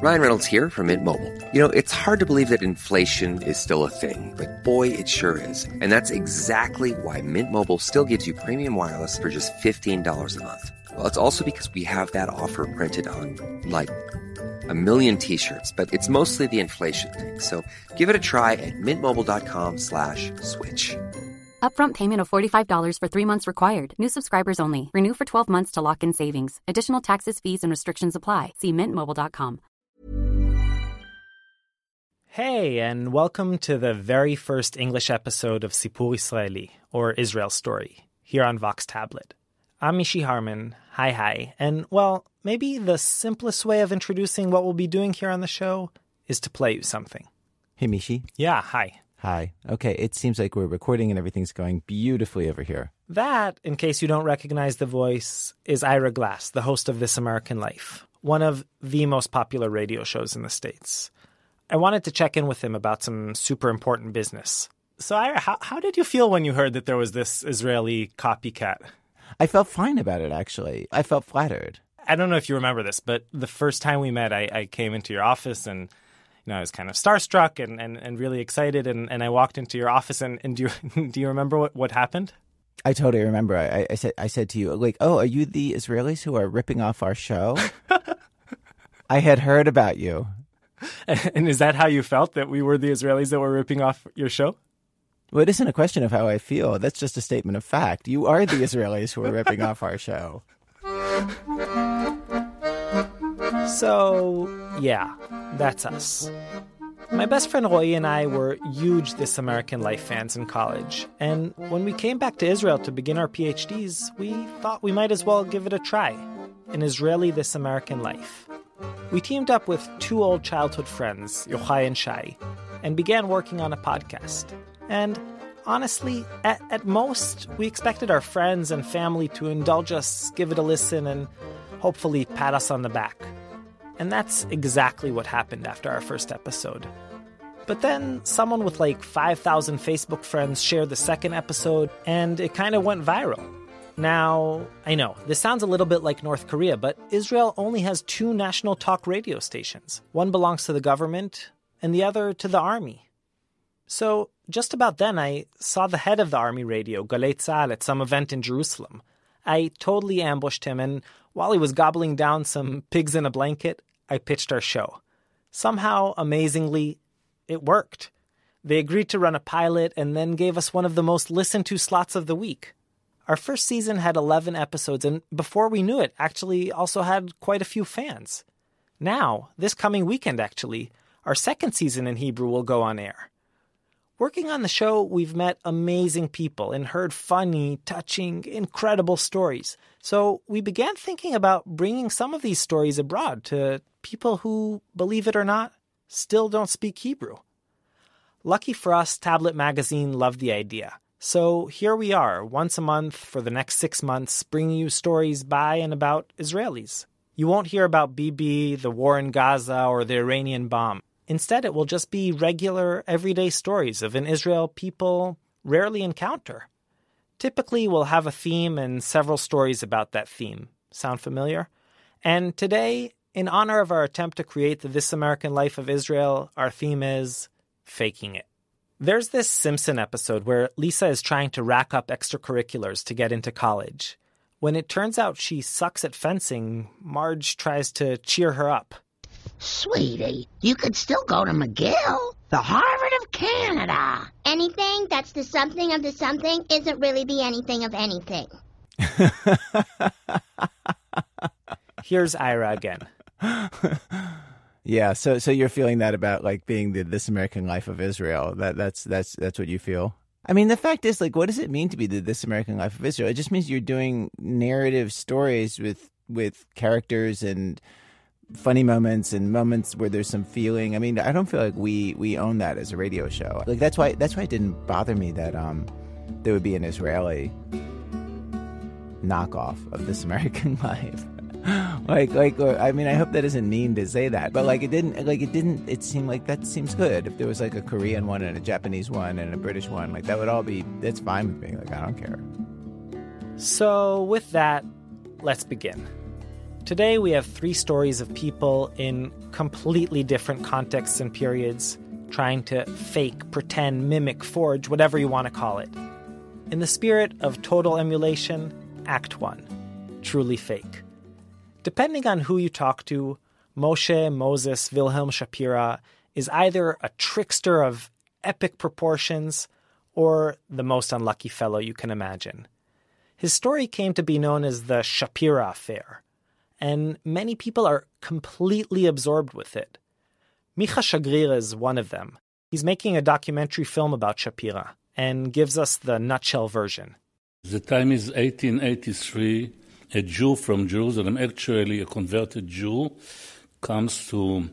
Ryan Reynolds here from Mint Mobile. You know, it's hard to believe that inflation is still a thing, but boy, it sure is. And that's exactly why Mint Mobile still gives you premium wireless for just $15 a month. Well, it's also because we have that offer printed on, like, 1 million t-shirts, but it's mostly the inflation thing. So give it a try at mintmobile.com/switch. Upfront payment of $45 for 3 months required. New subscribers only. Renew for 12 months to lock in savings. Additional taxes, fees, and restrictions apply. See mintmobile.com. Hey, and welcome to the very first English episode of Sipur Israeli, or Israel Story, here on Vox Tablet. I'm Mishi Harman. Hi. And, well, maybe the simplest way of introducing what we'll be doing here on the show is to play you something. Hey, Mishi. Yeah, hi. Hi. Okay, it seems like we're recording and everything's going beautifully over here. That, in case you don't recognize the voice, is Ira Glass, the host of This American Life, one of the most popular radio shows in the States. I wanted to check in with him about some super important business. So, Ira, how did you feel when you heard that there was this Israeli copycat? I felt fine about it, actually. I felt flattered. I don't know if you remember this, but the first time we met, I came into your office and I was kind of starstruck and really excited, and I walked into your office, and do you remember what happened? I totally remember. I said to you, like, oh, are you the Israelis who are ripping off our show? I had heard about you. And is that how you felt, that we were the Israelis that were ripping off your show? Well, it isn't a question of how I feel. That's just a statement of fact. You are the Israelis who are ripping off our show. So, yeah, that's us. My best friend Roy and I were huge This American Life fans in college. And when we came back to Israel to begin our PhDs, we thought we might as well give it a try. An Israeli This American Life. We teamed up with 2 old childhood friends, Yochai and Shai, and began working on a podcast. And honestly, at most, we expected our friends and family to indulge us, give it a listen, and hopefully pat us on the back. And that's exactly what happened after our first episode. But then someone with like 5,000 Facebook friends shared the second episode, and it kind of went viral. Now, I know, this sounds a little bit like North Korea, but Israel only has 2 national talk radio stations. One belongs to the government, and the other to the army. So, just about then, I saw the head of the army radio, Galei Tzahal, at some event in Jerusalem. I totally ambushed him, and while he was gobbling down some pigs in a blanket, I pitched our show. Somehow, amazingly, it worked. They agreed to run a pilot and then gave us one of the most listened-to slots of the week. Our first season had 11 episodes, and before we knew it, actually also had quite a few fans. Now, this coming weekend actually, our second season in Hebrew will go on air. Working on the show, we've met amazing people and heard funny, touching, incredible stories. So we began thinking about bringing some of these stories abroad to people who, believe it or not, still don't speak Hebrew. Lucky for us, Tablet Magazine loved the idea. So here we are, once a month for the next 6 months, bringing you stories by and about Israelis. You won't hear about Bibi, the war in Gaza, or the Iranian bomb. Instead, it will just be regular, everyday stories of an Israel people rarely encounter. Typically, we'll have a theme and several stories about that theme. Sound familiar? And today, in honor of our attempt to create the This American Life of Israel, our theme is faking it. There's this Simpson episode where Lisa is trying to rack up extracurriculars to get into college. When it turns out she sucks at fencing, Marge tries to cheer her up. Sweetie, you could still go to McGill, the Harvard of Canada. Anything that's the something of the something isn't really the anything of anything. Here's Ira again. Yeah, so you're feeling that about like being the This American Life of Israel. That's what you feel. I mean, the fact is, like, what does it mean to be the This American Life of Israel? It just means you're doing narrative stories with characters and funny moments and moments where there's some feeling. I mean, I don't feel like we own that as a radio show. Like that's why it didn't bother me that there would be an Israeli knockoff of This American Life. I mean, I hope that isn't mean to say that, but it seemed like that seems good. If there was like a Korean one and a Japanese one and a British one, like that would all be, that's fine with me. Like, I don't care. So with that, let's begin. Today we have 3 stories of people in completely different contexts and periods, trying to fake, pretend, mimic, forge, whatever you want to call it. In the spirit of total emulation, Act 1, truly fake. Depending on who you talk to, Moshe Moses Wilhelm Shapira is either a trickster of epic proportions or the most unlucky fellow you can imagine. His story came to be known as the Shapira Affair, and many people are completely absorbed with it. Micha Shagrir is one of them. He's making a documentary film about Shapira and gives us the nutshell version. The time is 1883. A Jew from Jerusalem, actually a converted Jew, comes to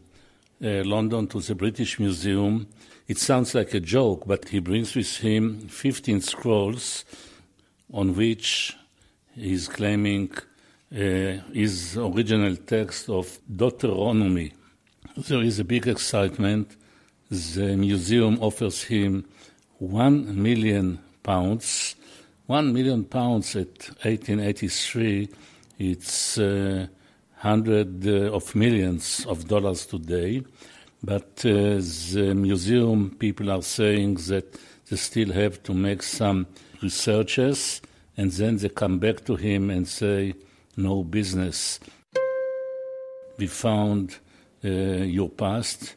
London to the British Museum. It sounds like a joke, but he brings with him 15 scrolls on which he's claiming his original text of Deuteronomy. There is a big excitement. The museum offers him £1 million. £1 million at 1883, it's hundreds of millions of dollars today. But the museum people are saying that they still have to make some researches, and then they come back to him and say, no business. We found your past.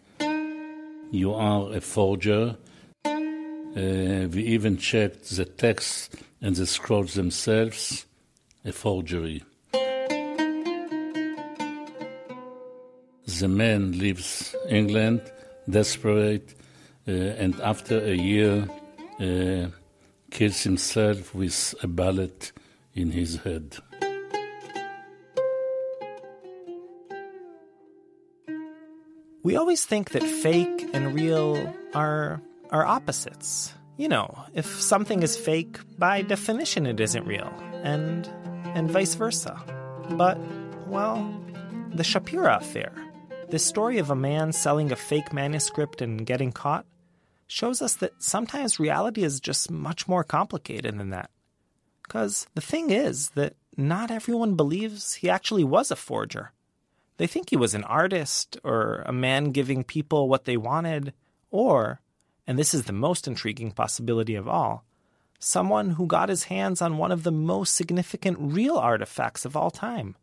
You are a forger. We even checked the text and the scrolls themselves. A forgery. The man leaves England, desperate, and after a year kills himself with a bullet in his head. We always think that fake and real are opposites. You know, if something is fake, by definition it isn't real, and vice versa. But, well, the Shapira Affair, this story of a man selling a fake manuscript and getting caught, shows us that sometimes reality is just much more complicated than that. Because the thing is that not everyone believes he actually was a forger. They think he was an artist, or a man giving people what they wanted, or, and this is the most intriguing possibility of all, someone who got his hands on one of the most significant real artifacts of all time,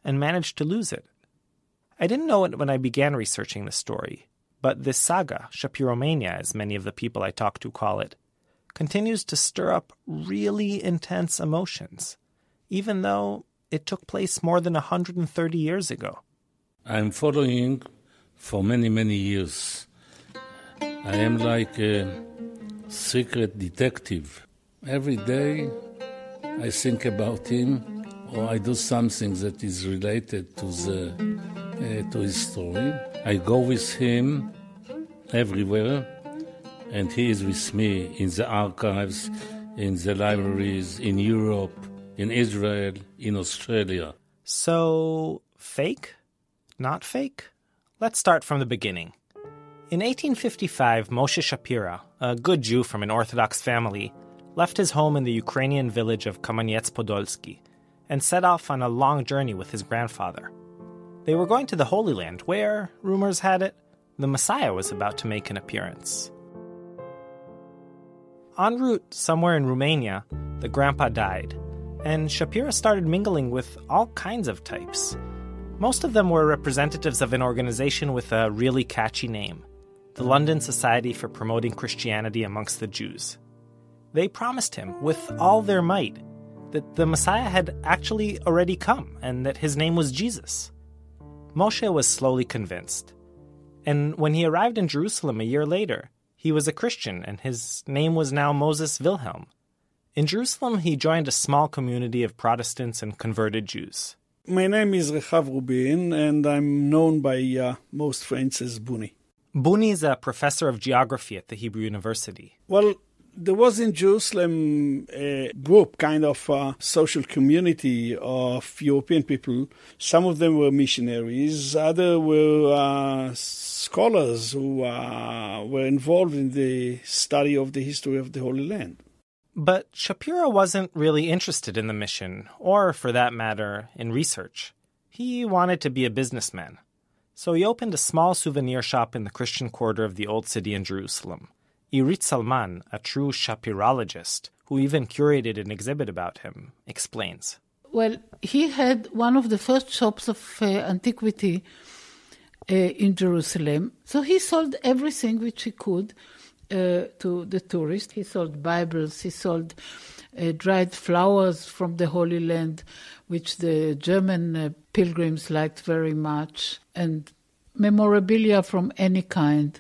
and managed to lose it. I didn't know it when I began researching the story, but this saga, Shapiromania as many of the people I talk to call it, continues to stir up really intense emotions, even though it took place more than 130 years ago. I'm following for many, many years. I am like a secret detective. Every day I think about him, or I do something that is related to his story. I go with him everywhere, and he is with me in the archives, in the libraries, in Europe, in Israel, in Australia. So, fake? Not fake? Let's start from the beginning. In 1855, Moshe Shapira, a good Jew from an Orthodox family, left his home in the Ukrainian village of Kameniec-Podolsky and set off on a long journey with his grandfather. They were going to the Holy Land where, rumors had it, the Messiah was about to make an appearance. En route, somewhere in Romania, the grandpa died, and Shapira started mingling with all kinds of types. Most of them were representatives of an organization with a really catchy name, the London Society for Promoting Christianity Amongst the Jews. They promised him, with all their might, that the Messiah had actually already come, and that his name was Jesus. Moshe was slowly convinced. And when he arrived in Jerusalem a year later, he was a Christian, and his name was now Moses Wilhelm. In Jerusalem, he joined a small community of Protestants and converted Jews. My name is Rechav Rubin, and I'm known by most friends as Buni. Buni is a professor of geography at the Hebrew University. Well, there was in Jerusalem a group, kind of a social community of European people. Some of them were missionaries, others were scholars who were involved in the study of the history of the Holy Land. But Shapira wasn't really interested in the mission, or, for that matter, in research. He wanted to be a businessman. So he opened a small souvenir shop in the Christian quarter of the Old City in Jerusalem. Irit Salman, a true Shapirologist, who even curated an exhibit about him, explains. Well, he had one of the first shops of antiquity in Jerusalem. So he sold everything which he could to the tourists. He sold Bibles, he sold dried flowers from the Holy Land, which the German pilgrims liked very much, and memorabilia from any kind.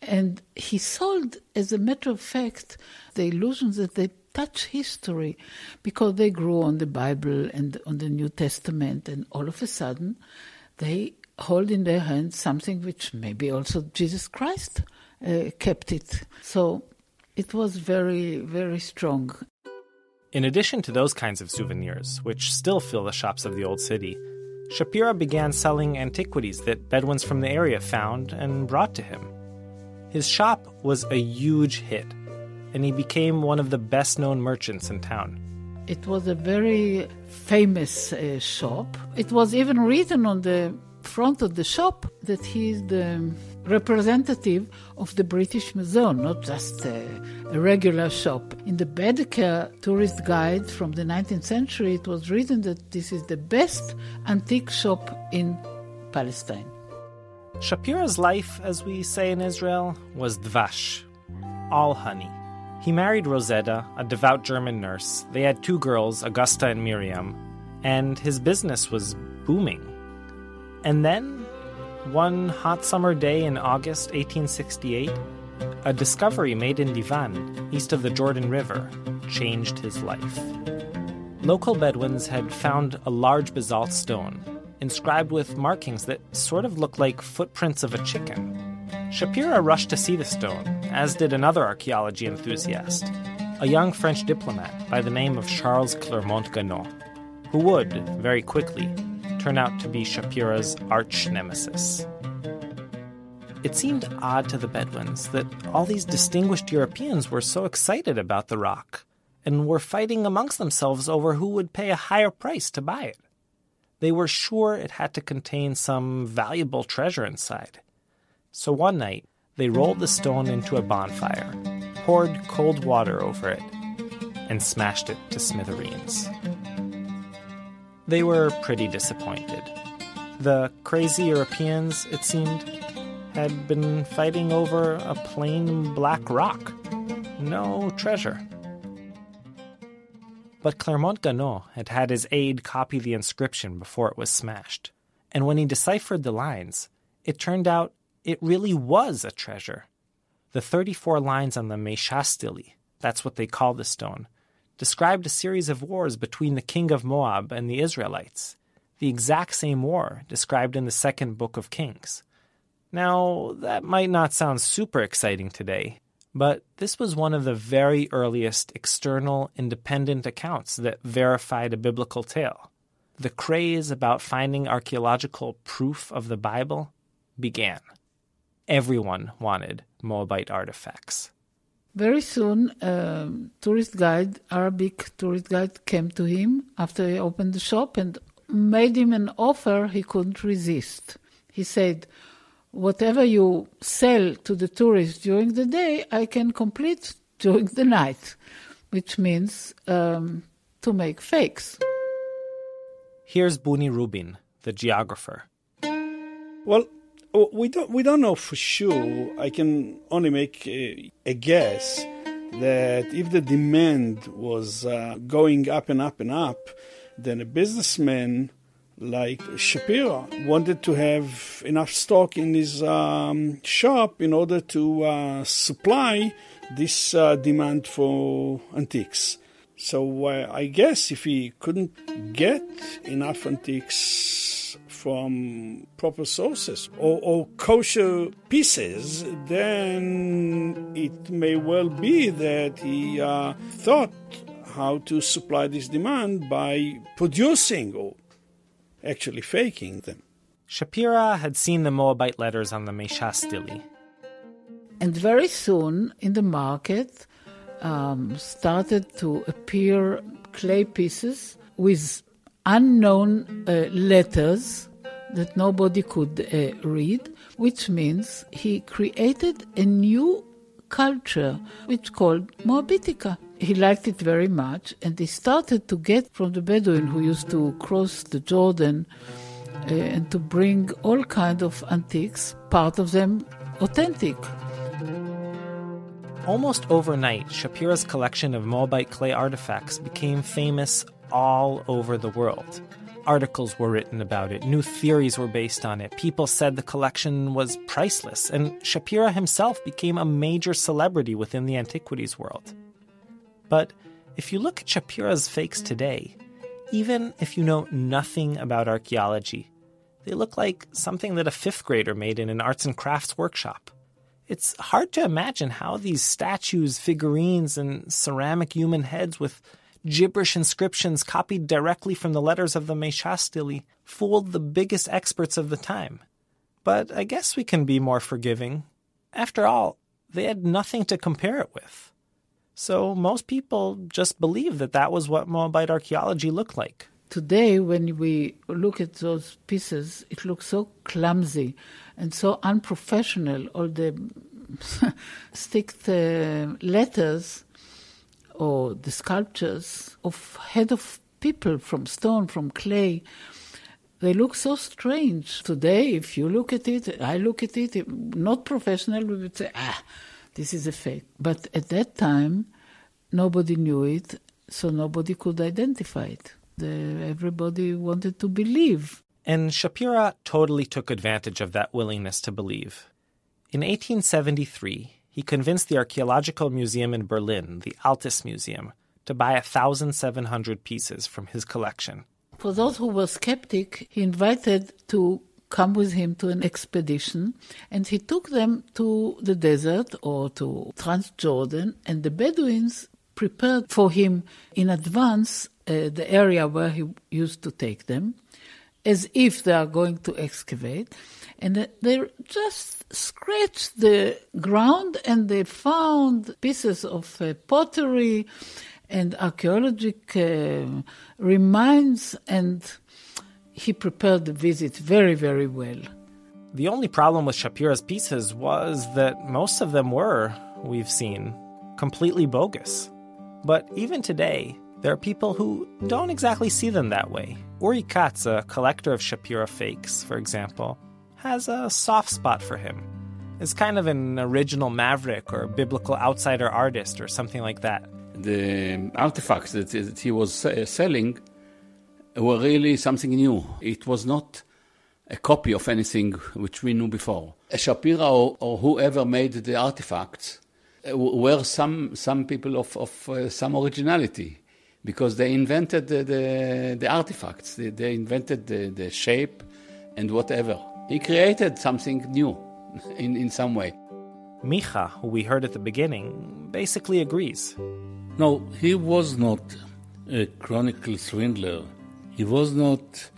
And he sold, as a matter of fact, the illusions that they touch history, because they grew on the Bible and on the New Testament, and all of a sudden they hold in their hands something which maybe also Jesus Christ kept it. So it was very, very strong. In addition to those kinds of souvenirs, which still fill the shops of the Old City, Shapira began selling antiquities that Bedouins from the area found and brought to him. His shop was a huge hit, and he became one of the best-known merchants in town. It was a very famous shop. It was even written on the front of the shop that he is the representative of the British Museum, not just a regular shop. In the Baedeker tourist guide from the 19th century, it was written that this is the best antique shop in Palestine. Shapira's life, as we say in Israel, was dvash, all honey. He married Rosetta, a devout German nurse. They had 2 girls, Augusta and Miriam, and his business was booming. And then, one hot summer day in August 1868, a discovery made in Divan, east of the Jordan River, changed his life. Local Bedouins had found a large basalt stone, inscribed with markings that sort of looked like footprints of a chicken. Shapira rushed to see the stone, as did another archaeology enthusiast, a young French diplomat by the name of Charles Clermont-Ganneau, who would, very quickly, turn out to be Shapira's arch-nemesis. It seemed odd to the Bedouins that all these distinguished Europeans were so excited about the rock, and were fighting amongst themselves over who would pay a higher price to buy it. They were sure it had to contain some valuable treasure inside. So one night, they rolled the stone into a bonfire, poured cold water over it, and smashed it to smithereens. They were pretty disappointed. The crazy Europeans, it seemed, had been fighting over a plain black rock. No treasure. But Clermont-Ganneau had had his aide copy the inscription before it was smashed. And when he deciphered the lines, it turned out it really was a treasure. The 34 lines on the Meishastili, that's what they call the stone, described a series of wars between the king of Moab and the Israelites, the exact same war described in the 2nd book of Kings. Now, that might not sound super exciting today, but this was one of the very earliest external, independent accounts that verified a biblical tale. The craze about finding archaeological proof of the Bible began. Everyone wanted Moabite artifacts. Very soon, Arabic tourist guide came to him after he opened the shop and made him an offer he couldn't resist. He said, "Whatever you sell to the tourists during the day, I can complete during the night," which means to make fakes. Here's Buni Rubin, the geographer. Well, we don't know for sure. I can only make a guess that if the demand was going up and up and up, then a businessman like Shapira wanted to have enough stock in his shop in order to supply this demand for antiques. So I guess if he couldn't get enough antiques from proper sources or kosher pieces, then it may well be that he thought how to supply this demand by producing or actually faking them. Shapira had seen the Moabite letters on the Meishastili. And very soon in the market started to appear clay pieces with unknown letters that nobody could read, which means he created a new culture, which called Moabitica. He liked it very much, and he started to get from the Bedouin who used to cross the Jordan and to bring all kinds of antiques, part of them authentic. Almost overnight, Shapira's collection of Moabite clay artifacts became famous all over the world. Articles were written about it, new theories were based on it, people said the collection was priceless, and Shapira himself became a major celebrity within the antiquities world. But if you look at Shapira's fakes today, even if you know nothing about archaeology, they look like something that a fifth grader made in an arts and crafts workshop. It's hard to imagine how these statues, figurines, and ceramic human heads with gibberish inscriptions copied directly from the letters of the Meisha stele fooled the biggest experts of the time. But I guess we can be more forgiving. After all, they had nothing to compare it with. So most people just believe that that was what Moabite archaeology looked like. Today, when we look at those pieces, it looks so clumsy and so unprofessional. All the sticked letters or the sculptures of head of people from stone, from clay, they look so strange. Today, if you look at it, I look at it, not professional, we would say, this is a fake. But at that time, nobody knew it, so nobody could identify it. Everybody wanted to believe. And Shapira totally took advantage of that willingness to believe. In 1873, he convinced the Archaeological Museum in Berlin, the Altes Museum, to buy 1,700 pieces from his collection. For those who were skeptic, he invited to come with him to an expedition, and he took them to the desert or to Transjordan, and the Bedouins prepared for him in advance the area where he used to take them, as if they are going to excavate. And they just scratched the ground and they found pieces of pottery and archaeological remains, and he prepared the visit very, very well. The only problem with Shapira's pieces was that most of them were, we've seen, completely bogus. But even today, there are people who don't exactly see them that way. Uri Katz, a collector of Shapira fakes, for example, has a soft spot for him. Is kind of an original maverick or biblical outsider artist or something like that. The artifacts that he was selling were really something new. It was not a copy of anything which we knew before. Shapira or whoever made the artifacts were some people of some originality, because they invented the artifacts. They invented the shape and whatever. He created something new in some way. Micha, who we heard at the beginning, basically agrees. No, he was not a chronicle swindler. He was not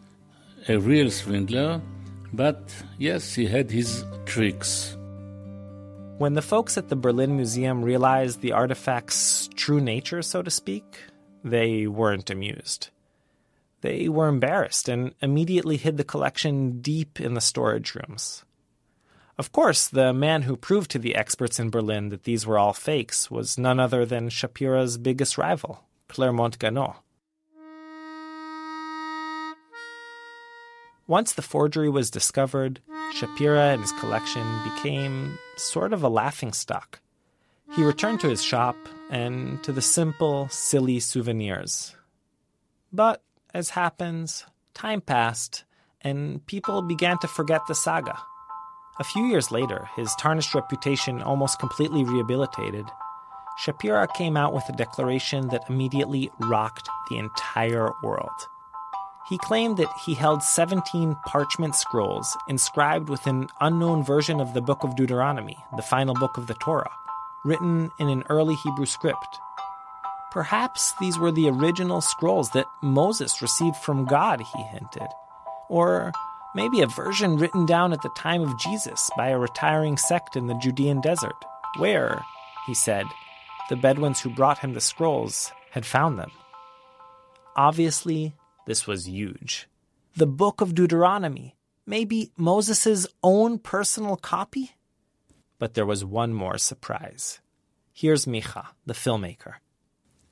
a real swindler, but yes, he had his tricks. When the folks at the Berlin Museum realized the artifact's true nature, so to speak, they weren't amused. They were embarrassed and immediately hid the collection deep in the storage rooms. Of course, the man who proved to the experts in Berlin that these were all fakes was none other than Shapira's biggest rival, Clermont-Ganneau. Once the forgery was discovered, Shapira and his collection became sort of a laughingstock. He returned to his shop and to the simple, silly souvenirs. But, as happens, time passed, and people began to forget the saga. A few years later, his tarnished reputation almost completely rehabilitated, Shapira came out with a declaration that immediately rocked the entire world. He claimed that he held 17 parchment scrolls inscribed with an unknown version of the book of Deuteronomy, the final book of the Torah, written in an early Hebrew script. Perhaps these were the original scrolls that Moses received from God, he hinted. Or maybe a version written down at the time of Jesus by a retiring sect in the Judean desert, where, he said, the Bedouins who brought him the scrolls had found them. Obviously, This was huge. The Book of Deuteronomy. Maybe Moses' own personal copy? But there was one more surprise. Here's Micha, the filmmaker.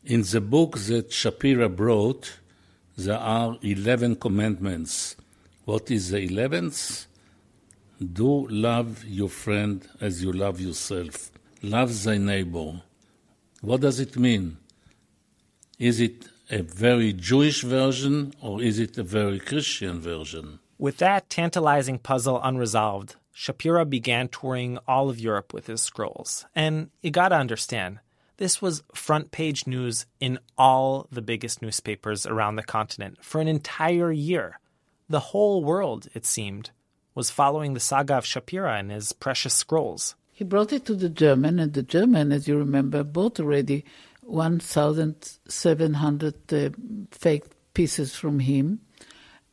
In the book that Shapira brought, there are 11 commandments. What is the 11th? Do love your friend as you love yourself. Love thy neighbor. What does it mean? Is it a very Jewish version or is it a very Christian version? With that tantalizing puzzle unresolved, Shapira began touring all of Europe with his scrolls. And you gotta understand, this was front-page news in all the biggest newspapers around the continent for an entire year. The whole world, it seemed, was following the saga of Shapira and his precious scrolls. He brought it to the German, and the German, as you remember, bought already 1,700 fake pieces from him.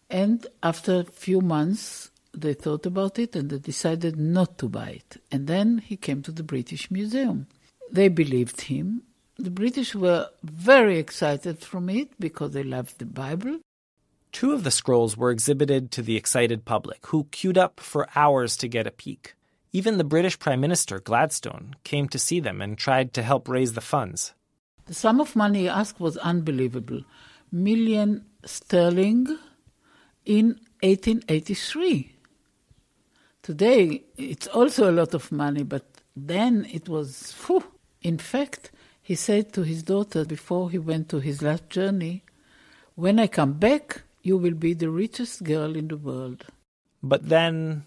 And after a few months, they thought about it and they decided not to buy it. And then he came to the British Museum. They believed him. The British were very excited from it because they loved the Bible. 2 of the scrolls were exhibited to the excited public, who queued up for hours to get a peek. Even the British Prime Minister, Gladstone, came to see them and tried to help raise the funds. The sum of money he asked was unbelievable. £1,000,000 in 1883. Today, it's also a lot of money, but then it was, whew. In fact, he said to his daughter before he went to his last journey, "When I come back, you will be the richest girl in the world." But then,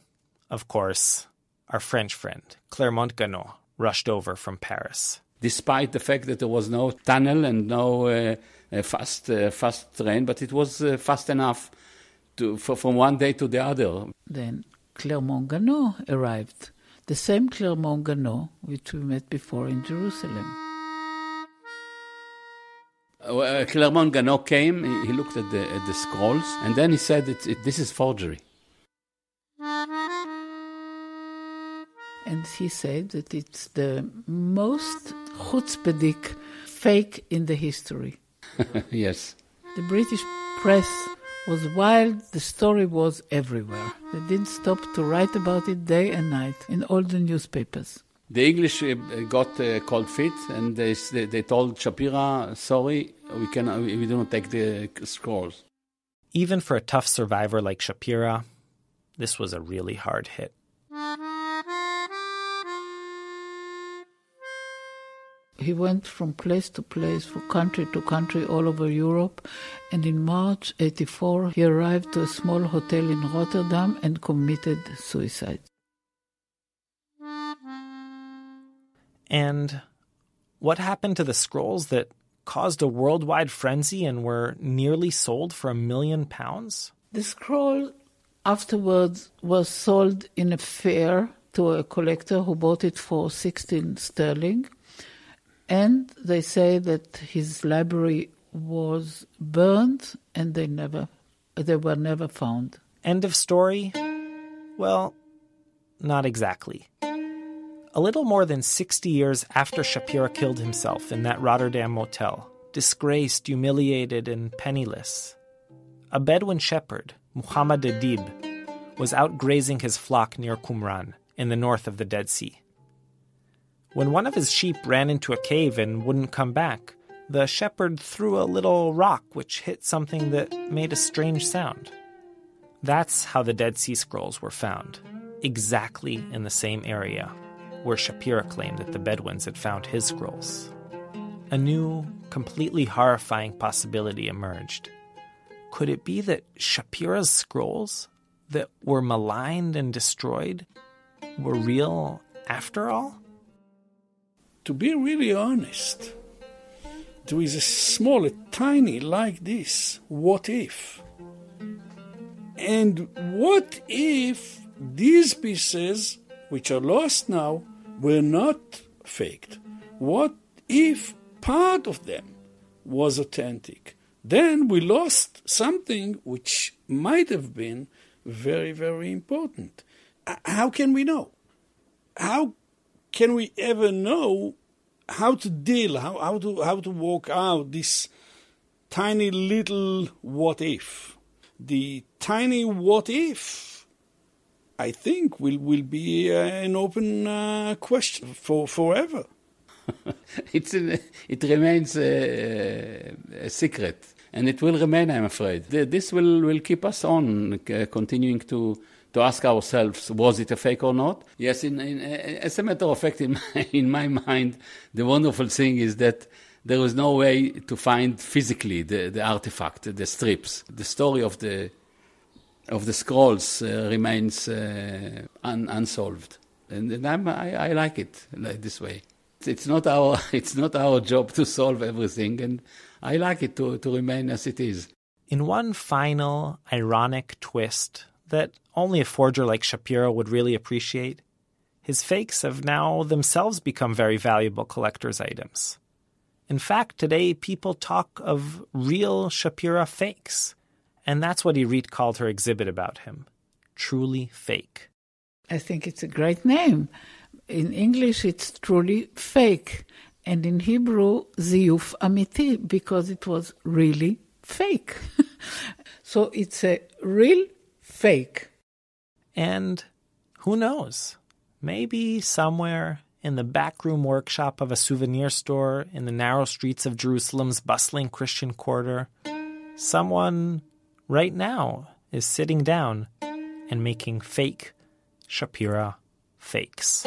of course, our French friend, Clermont-Ganneau, rushed over from Paris. Despite the fact that there was no tunnel and no fast train, but it was fast enough from one day to the other. Then Clermont-Ganneau arrived, the same Clermont-Ganneau which we met before in Jerusalem. Clermont-Ganneau came, he looked at the scrolls, and then he said, this is forgery. And he said that it's the most chutzpahdik fake in the history. Yes. The British press was wild. The story was everywhere. They didn't stop to write about it day and night in all the newspapers. The English got cold feet, and they told Shapira, sorry, we do not take the scrolls. Even for a tough survivor like Shapira, this was a really hard hit. He went from place to place, from country to country all over Europe, and in March 1984 he arrived to a small hotel in Rotterdam and committed suicide. And what happened to the scrolls that caused a worldwide frenzy and were nearly sold for £1 million? The scroll afterwards was sold in a fair to a collector who bought it for 16 sterling. And they say that his library was burned and they were never found. End of story? Well, not exactly. A little more than 60 years after Shapira killed himself in that Rotterdam motel, disgraced, humiliated, and penniless, a Bedouin shepherd, Muhammad Adib, was out grazing his flock near Qumran, in the north of the Dead Sea. When one of his sheep ran into a cave and wouldn't come back, the shepherd threw a little rock which hit something that made a strange sound. That's how the Dead Sea Scrolls were found, exactly in the same area where Shapira claimed that the Bedouins had found his scrolls. A new, completely horrifying possibility emerged. Could it be that Shapira's scrolls, that were maligned and destroyed, were real after all? To be really honest, there is a tiny like this, what if? And what if these pieces, which are lost now, were not faked? What if part of them was authentic? Then we lost something which might have been very, very important. How can we know? How can we ever know how to deal, how to walk out this tiny little what if. The tiny what if, I think, will be an open question for forever. It remains a secret, and it will remain, I'm afraid. This will keep us on, continuing to ask ourselves, was it a fake or not? Yes, as a matter of fact, in my mind, the wonderful thing is that there was no way to find physically the artifact, the strips. The story of the scrolls remains unsolved, and I like it like this way. It's not our job to solve everything, and I like it to remain as it is. In one final, ironic twist that only a forger like Shapiro would really appreciate, his fakes have now themselves become very valuable collector's items. In fact, today people talk of real Shapiro fakes, and that's what Irit called her exhibit about him. Truly fake. I think it's a great name. In English, it's truly fake. And in Hebrew, ziyuf amiti, because it was really fake. So it's a real fake. And who knows? Maybe somewhere in the backroom workshop of a souvenir store in the narrow streets of Jerusalem's bustling Christian quarter, someone right now is sitting down and making fake Shapira fakes.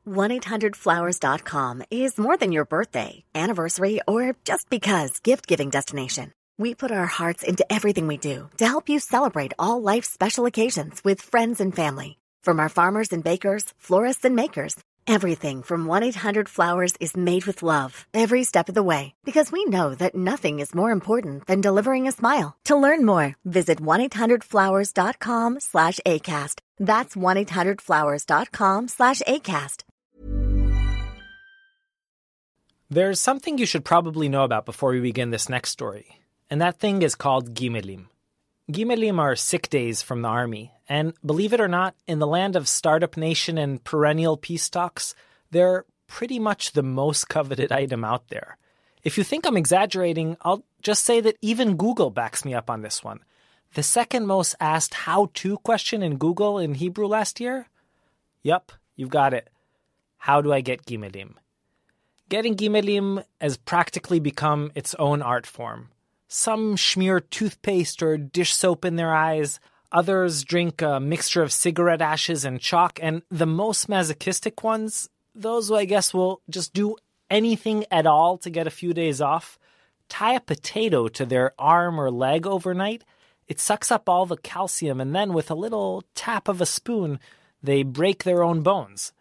$1-800-Flowers.com is more than your birthday, anniversary, or just because gift-giving destination. We put our hearts into everything we do to help you celebrate all life's special occasions with friends and family. From our farmers and bakers, florists and makers, everything from 1-800-Flowers is made with love every step of the way, because we know that nothing is more important than delivering a smile. To learn more, visit 1-800-Flowers.com/ACAST. That's 1-800-Flowers.com/ACAST. There's something you should probably know about before we begin this next story, and that thing is called gimelim. Gimelim are sick days from the army, and believe it or not, in the land of startup nation and perennial peace talks, they're pretty much the most coveted item out there. If you think I'm exaggerating, I'll just say that even Google backs me up on this one. The second most asked how-to question in Google in Hebrew last year? Yup, you've got it. How do I get gimelim? Getting gimelim has practically become its own art form. Some smear toothpaste or dish soap in their eyes, others drink a mixture of cigarette ashes and chalk, and the most masochistic ones, those who I guess will just do anything at all to get a few days off, tie a potato to their arm or leg overnight. It sucks up all the calcium, and then with a little tap of a spoon, they break their own bones.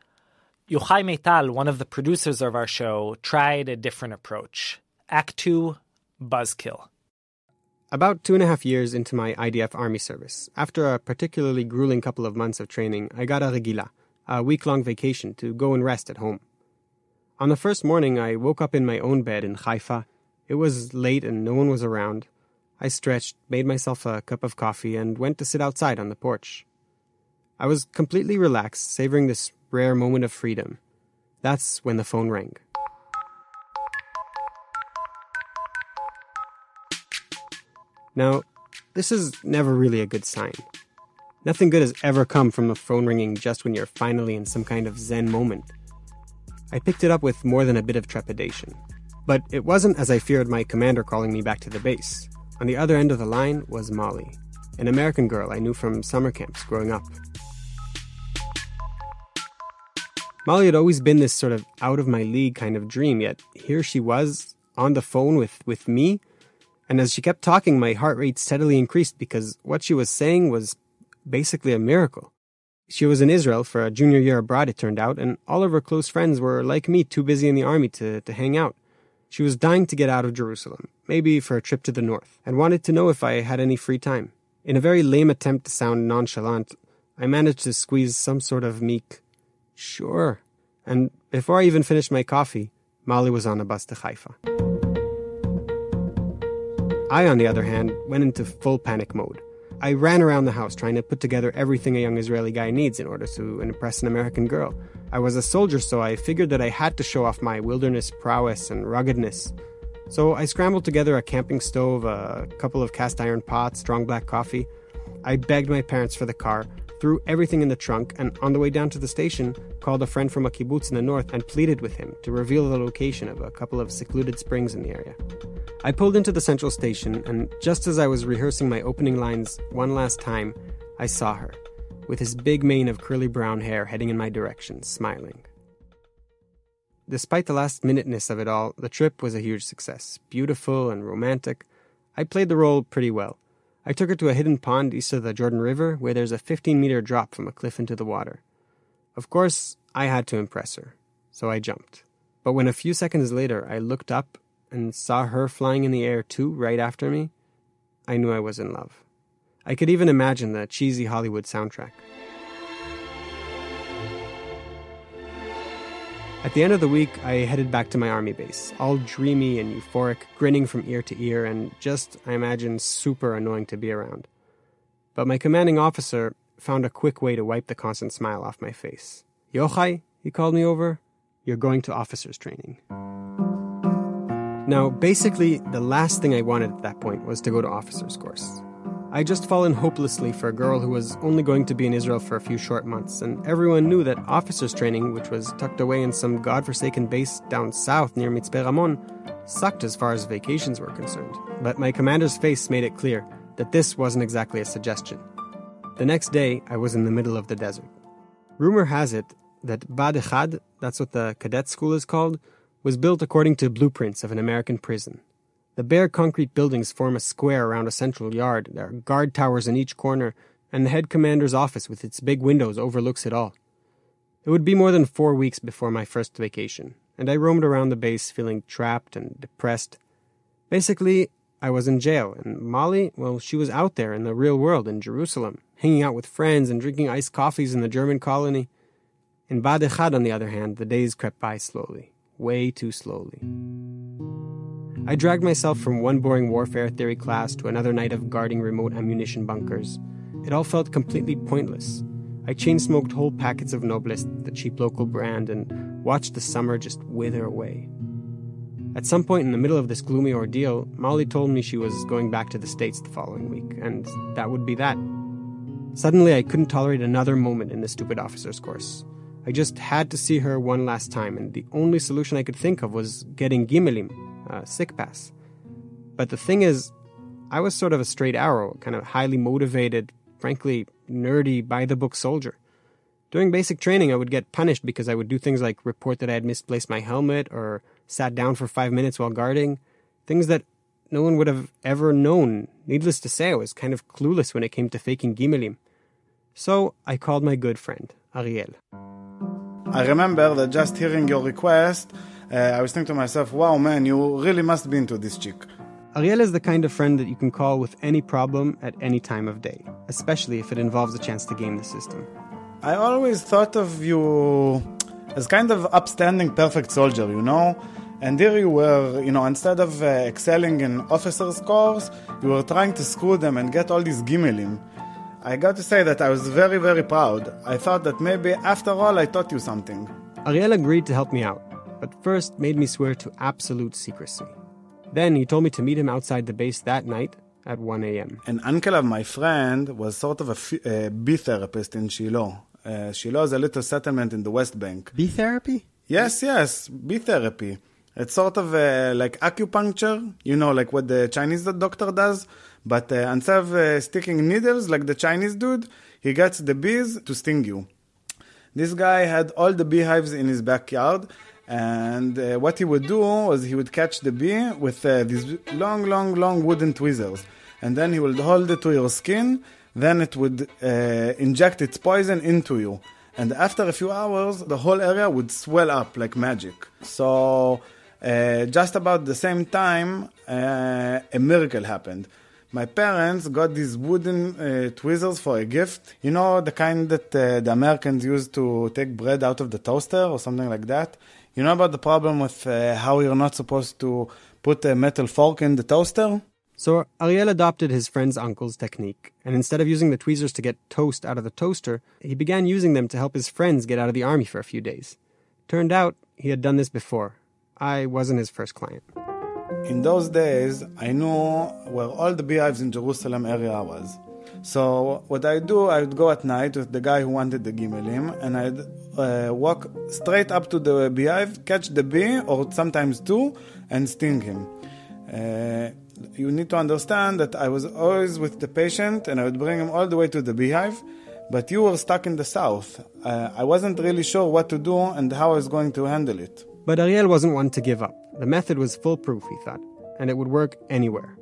Yochai Meital, one of the producers of our show, tried a different approach. Act 2, buzzkill. About 2.5 years into my IDF Army service, after a particularly grueling couple of months of training, I got a regila, a week-long vacation to go and rest at home. On the first morning, I woke up in my own bed in Haifa. It was late and no one was around. I stretched, made myself a cup of coffee, and went to sit outside on the porch. I was completely relaxed, savoring this rare moment of freedom. That's when the phone rang. Now, this is never really a good sign. Nothing good has ever come from a phone ringing just when you're finally in some kind of zen moment. I picked it up with more than a bit of trepidation. But it wasn't as I feared my commander calling me back to the base. On the other end of the line was Molly, an American girl I knew from summer camps growing up. Molly had always been this sort of out-of-my-league kind of dream, yet here she was, on the phone with me, and as she kept talking, my heart rate steadily increased because what she was saying was basically a miracle. She was in Israel for a junior year abroad, it turned out, and all of her close friends were, like me, too busy in the army to hang out. She was dying to get out of Jerusalem, maybe for a trip to the north, and wanted to know if I had any free time. In a very lame attempt to sound nonchalant, I managed to squeeze some sort of meek, "Sure." And before I even finished my coffee, Molly was on a bus to Haifa. I, on the other hand, went into full panic mode. I ran around the house trying to put together everything a young Israeli guy needs in order to impress an American girl. I was a soldier, so I figured that I had to show off my wilderness prowess and ruggedness. So I scrambled together a camping stove, a couple of cast iron pots, strong black coffee. I begged my parents for the car, threw everything in the trunk, and on the way down to the station, called a friend from a kibbutz in the north and pleaded with him to reveal the location of a couple of secluded springs in the area. I pulled into the central station, and just as I was rehearsing my opening lines one last time, I saw her, with his big mane of curly brown hair heading in my direction, smiling. Despite the last-minuteness of it all, the trip was a huge success. Beautiful and romantic. I played the role pretty well. I took her to a hidden pond east of the Jordan River where there's a 15-meter drop from a cliff into the water. Of course, I had to impress her, so I jumped. But when a few seconds later I looked up and saw her flying in the air too, right after me, I knew I was in love. I could even imagine the cheesy Hollywood soundtrack. At the end of the week, I headed back to my army base, all dreamy and euphoric, grinning from ear to ear, and just, I imagine, super annoying to be around. But my commanding officer found a quick way to wipe the constant smile off my face. Yochai, he called me over, you're going to officers training. Now, basically, the last thing I wanted at that point was to go to officers course. I'd just fallen hopelessly for a girl who was only going to be in Israel for a few short months, and everyone knew that officers training, which was tucked away in some godforsaken base down south near Mitzpe Ramon, sucked as far as vacations were concerned. But my commander's face made it clear that this wasn't exactly a suggestion. The next day, I was in the middle of the desert. Rumor has it that Bad Echad, that's what the cadet school is called, was built according to blueprints of an American prison. The bare concrete buildings form a square around a central yard. There are guard towers in each corner, and the head commander's office with its big windows overlooks it all. It would be more than 4 weeks before my first vacation, and I roamed around the base feeling trapped and depressed. Basically, I was in jail, and Molly, well, she was out there in the real world in Jerusalem, hanging out with friends and drinking iced coffees in the German colony. In Bad Echad, on the other hand, the days crept by slowly, way too slowly. I dragged myself from one boring warfare theory class to another night of guarding remote ammunition bunkers. It all felt completely pointless. I chain-smoked whole packets of Noblest, the cheap local brand, and watched the summer just wither away. At some point in the middle of this gloomy ordeal, Molly told me she was going back to the States the following week, and that would be that. Suddenly, I couldn't tolerate another moment in the stupid officer's course. I just had to see her one last time, and the only solution I could think of was getting Gimelim, a sick pass. But the thing is, I was sort of a straight arrow, kind of highly motivated, frankly, nerdy, by-the-book soldier. During basic training, I would get punished because I would do things like report that I had misplaced my helmet or sat down for 5 minutes while guarding, things that no one would have ever known. Needless to say, I was kind of clueless when it came to faking Gimelim. So I called my good friend, Ariel. I remember that just hearing your request, I was thinking to myself, wow, man, you really must be into this chick. Ariel is the kind of friend that you can call with any problem at any time of day, especially if it involves a chance to game the system. I always thought of you as kind of upstanding, perfect soldier, you know? And here you were, you know, instead of excelling in officers' course, you were trying to screw them and get all these gimelim. I got to say that I was very, very proud. I thought that maybe after all I taught you something. Ariel agreed to help me out, but first made me swear to absolute secrecy. Then he told me to meet him outside the base that night at 1 a.m. An uncle of my friend was sort of a bee therapist in Shiloh. Shiloh is a little settlement in the West Bank. Bee therapy? Yes, bee therapy. It's sort of like acupuncture, you know, like what the Chinese doctor does. But instead of sticking needles like the Chinese dude, he gets the bees to sting you. This guy had all the beehives in his backyard, and what he would do was he would catch the bee with these long wooden tweezers, and then he would hold it to your skin, then it would inject its poison into you. And after a few hours, the whole area would swell up like magic. So just about the same time, a miracle happened. My parents got these wooden tweezers for a gift. You know, the kind that the Americans use to take bread out of the toaster or something like that? You know about the problem with how you're not supposed to put a metal fork in the toaster? So Ariel adopted his friend's uncle's technique, and instead of using the tweezers to get toast out of the toaster, he began using them to help his friends get out of the army for a few days. Turned out, he had done this before. I wasn't his first client. In those days, I knew where all the beehives in Jerusalem area was. So what I'd do, I would go at night with the guy who wanted the gimelim, and I'd walk straight up to the beehive, catch the bee, or sometimes two, and sting him. You need to understand that I was always with the patient, and I would bring him all the way to the beehive, but you were stuck in the south. I wasn't really sure what to do and how I was going to handle it. But Ariel wasn't one to give up. The method was foolproof, he thought, and it would work anywhere.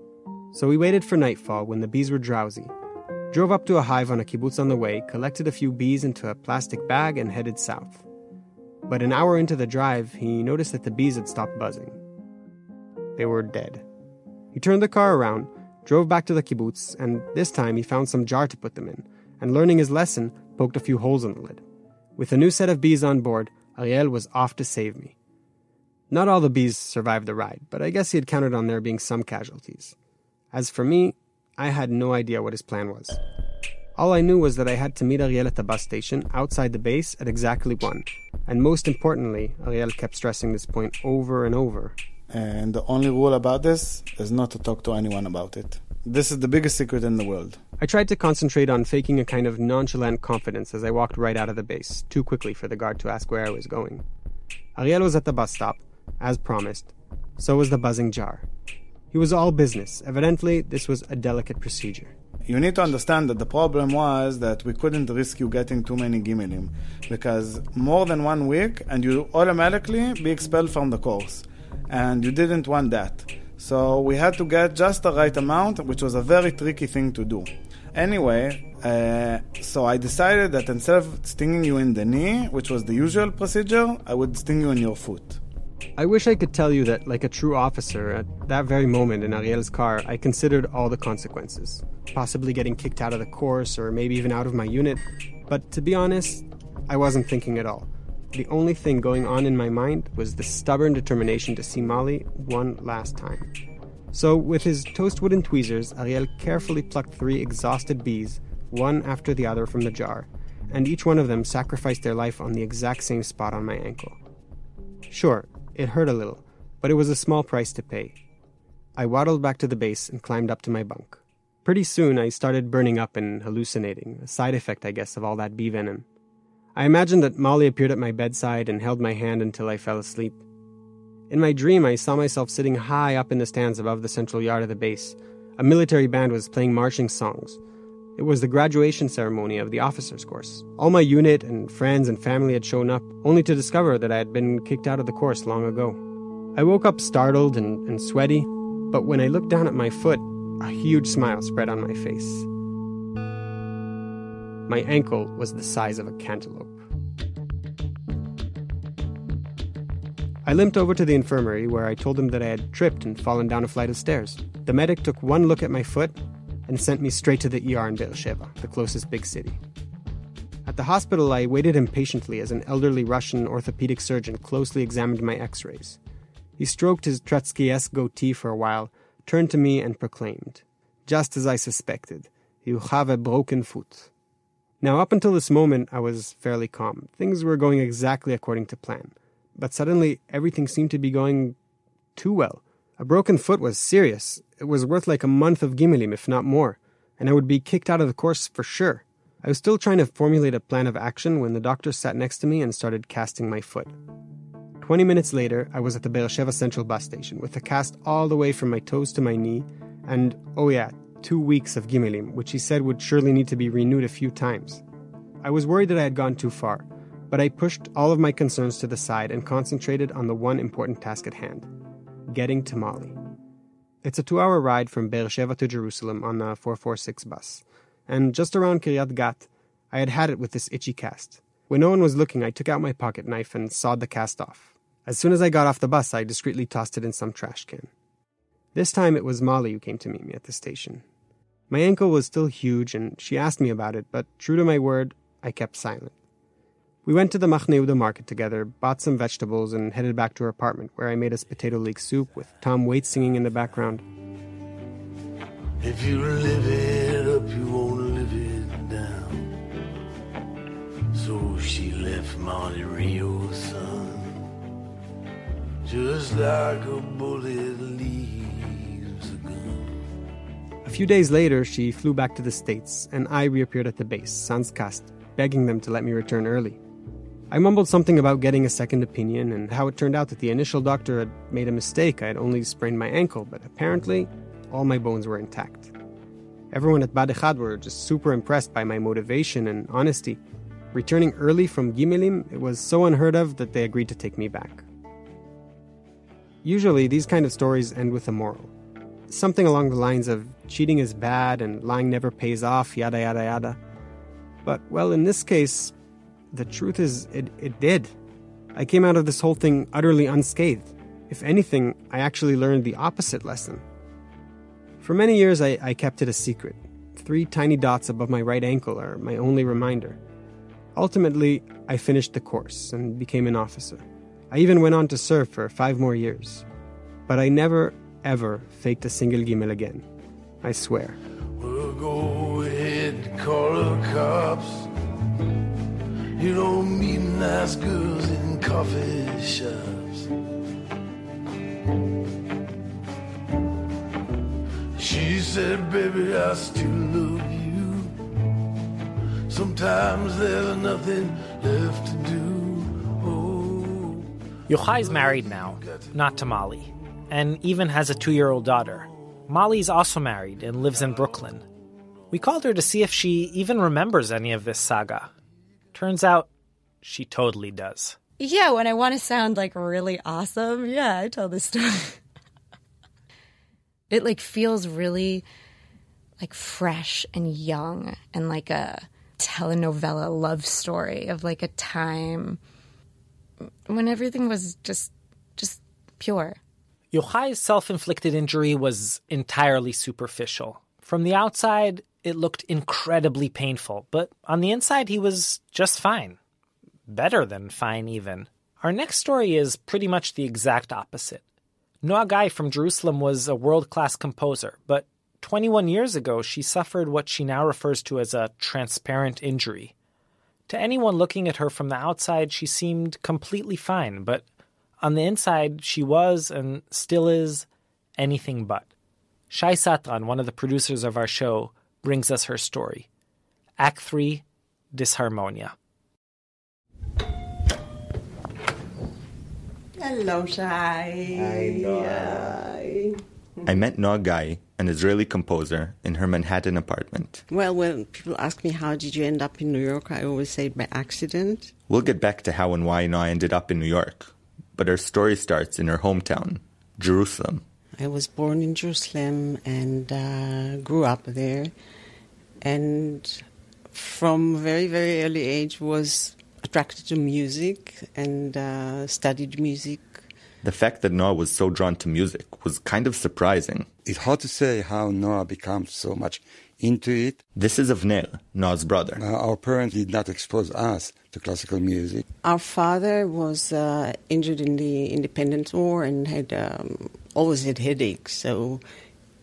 So we waited for nightfall when the bees were drowsy, drove up to a hive on a kibbutz on the way, collected a few bees into a plastic bag, and headed south. But an hour into the drive, he noticed that the bees had stopped buzzing. They were dead. He turned the car around, drove back to the kibbutz, and this time he found some jar to put them in, and learning his lesson, poked a few holes in the lid. With a new set of bees on board, Ariel was off to save me. Not all the bees survived the ride, but I guess he had counted on there being some casualties. As for me, I had no idea what his plan was. All I knew was that I had to meet Ariel at the bus station outside the base at exactly 1. And most importantly, Ariel kept stressing this point over and over. And the only rule about this is not to talk to anyone about it. This is the biggest secret in the world. I tried to concentrate on faking a kind of nonchalant confidence as I walked right out of the base, too quickly for the guard to ask where I was going. Ariel was at the bus stop, as promised. So was the buzzing jar. He was all business. Evidently, this was a delicate procedure. You need to understand that the problem was that we couldn't risk you getting too many gimelim, because more than 1 week and you automatically be expelled from the course. And you didn't want that. So we had to get just the right amount, which was a very tricky thing to do. Anyway, so I decided that instead of stinging you in the knee, which was the usual procedure, I would sting you in your foot. I wish I could tell you that, like a true officer, at that very moment in Ariel's car, I considered all the consequences. Possibly getting kicked out of the course, or maybe even out of my unit. But to be honest, I wasn't thinking at all. The only thing going on in my mind was the stubborn determination to see Molly one last time. So, with his toast wooden tweezers, Ariel carefully plucked 3 exhausted bees, one after the other from the jar, and each one of them sacrificed their life on the exact same spot on my ankle. Sure, it hurt a little, but it was a small price to pay. I waddled back to the base and climbed up to my bunk. Pretty soon, I started burning up and hallucinating, a side effect, I guess, of all that bee venom. I imagined that Molly appeared at my bedside and held my hand until I fell asleep. In my dream, I saw myself sitting high up in the stands above the central yard of the base. A military band was playing marching songs. It was the graduation ceremony of the officers' course. All my unit and friends and family had shown up, only to discover that I had been kicked out of the course long ago. I woke up startled and sweaty, but when I looked down at my foot, a huge smile spread on my face. My ankle was the size of a cantaloupe. I limped over to the infirmary where I told him that I had tripped and fallen down a flight of stairs. The medic took one look at my foot and sent me straight to the ER in Beersheba, the closest big city. At the hospital, I waited impatiently as an elderly Russian orthopedic surgeon closely examined my x-rays. He stroked his Trotsky-esque goatee for a while, turned to me and proclaimed, "Just as I suspected, you have a broken foot." Now, up until this moment, I was fairly calm. Things were going exactly according to plan. But suddenly, everything seemed to be going too well. A broken foot was serious. It was worth like a month of gimelim, if not more. And I would be kicked out of the course for sure. I was still trying to formulate a plan of action when the doctor sat next to me and started casting my foot. 20 minutes later, I was at the Beersheba Central bus station, with a cast all the way from my toes to my knee, and, oh yeah, 2 weeks of gimelim, which he said would surely need to be renewed a few times. I was worried that I had gone too far, but I pushed all of my concerns to the side and concentrated on the one important task at hand, getting to Molly. It's a 2-hour ride from Beersheba to Jerusalem on the 446 bus, and just around Kiryat Gat, I had it with this itchy cast. When no one was looking, I took out my pocket knife and sawed the cast off. As soon as I got off the bus, I discreetly tossed it in some trash can. This time it was Molly who came to meet me at the station. My ankle was still huge, and she asked me about it, but true to my word, I kept silent. We went to the Machne Yehuda market together, bought some vegetables, and headed back to her apartment, where I made us potato leek soup with Tom Waits singing in the background. If you live it up, you won't live it down. So she left Monte Rio, son, just like a bullet leaves a gun. A few days later, she flew back to the States, and I reappeared at the base, sans caste, begging them to let me return early. I mumbled something about getting a second opinion, and how it turned out that the initial doctor had made a mistake. I had only sprained my ankle, but apparently all my bones were intact. Everyone at Bad Echad were just super impressed by my motivation and honesty. Returning early from Gimelim, it was so unheard of that they agreed to take me back. Usually, these kind of stories end with a moral. Something along the lines of cheating is bad and lying never pays off, yada yada yada. But, well, in this case, the truth is, it did. I came out of this whole thing utterly unscathed. If anything, I actually learned the opposite lesson. For many years, I kept it a secret. 3 tiny dots above my right ankle are my only reminder. Ultimately, I finished the course and became an officer. I even went on to serve for 5 more years. But I never, ever faked a single gimel again. I swear. Well, go ahead, call the cops. You don't meet nice girls in coffee shops. She said, baby, I still love you. Sometimes there's nothing left to do. Oh. Yochai's married now, not to Molly, and even has a 2-year-old daughter. Molly's also married and lives in Brooklyn. We called her to see if she even remembers any of this saga. Turns out, she totally does. Yeah, when I want to sound really awesome, yeah, I tell this story. It feels really fresh and young and like a telenovela love story of a time when everything was just pure. Yochai's self-inflicted injury was entirely superficial. From the outside, it looked incredibly painful, but on the inside he was just fine. Better than fine, even. Our next story is pretty much the exact opposite. Noah Guy from Jerusalem was a world-class composer, but 21 years ago she suffered what she now refers to as a transparent injury. To anyone looking at her from the outside, she seemed completely fine, but on the inside she was, and still is, anything but. Shai Satran, one of the producers of our show, brings us her story. Act 3, Disharmonia. Hello, Shai. Hi, Noah. I met Noah Guy, an Israeli composer, in her Manhattan apartment. Well, when people ask me how did you end up in New York, I always say by accident. We'll get back to how and why Noah ended up in New York. But her story starts in her hometown, Jerusalem. I was born in Jerusalem and grew up there. And from a very, very early age was attracted to music and studied music. The fact that Noah was so drawn to music was kind of surprising. It's hard to say how Noah becomes so much into it. This is Avner, Noah's brother. Our parents did not expose us to classical music. Our father was injured in the Independence War and had always had headaches, so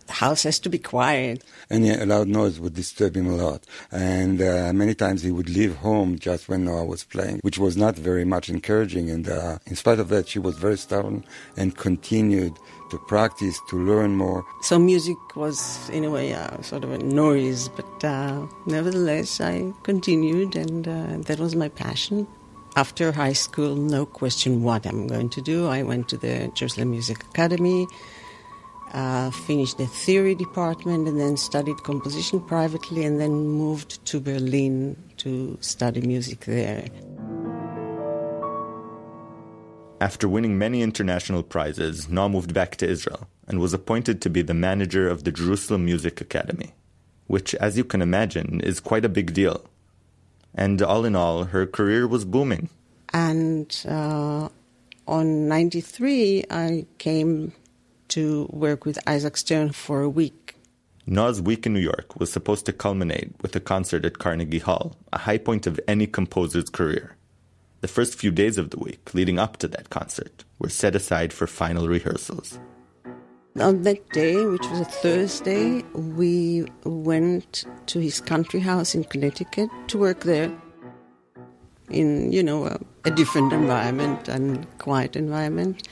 the house has to be quiet. Any loud noise would disturb him a lot. And many times he would leave home just when Noah was playing, which was not very much encouraging. And in spite of that, she was very stubborn and continued to practice, to learn more. So music was, in a way, sort of a noise. But nevertheless, I continued, and that was my passion. After high school, no question what I'm going to do. I went to the Jerusalem Music Academy, finished the theory department, and then studied composition privately, and then moved to Berlin to study music there. After winning many international prizes, Noah moved back to Israel and was appointed to be the manager of the Jerusalem Music Academy, which, as you can imagine, is quite a big deal. And all in all, her career was booming. And on 93, I came to work with Isaac Stern for a week. Noah's week in New York was supposed to culminate with a concert at Carnegie Hall, a high point of any composer's career. The first few days of the week, leading up to that concert, were set aside for final rehearsals. On that day, which was a Thursday, we went to his country house in Connecticut to work there in, a different environment and quiet environment.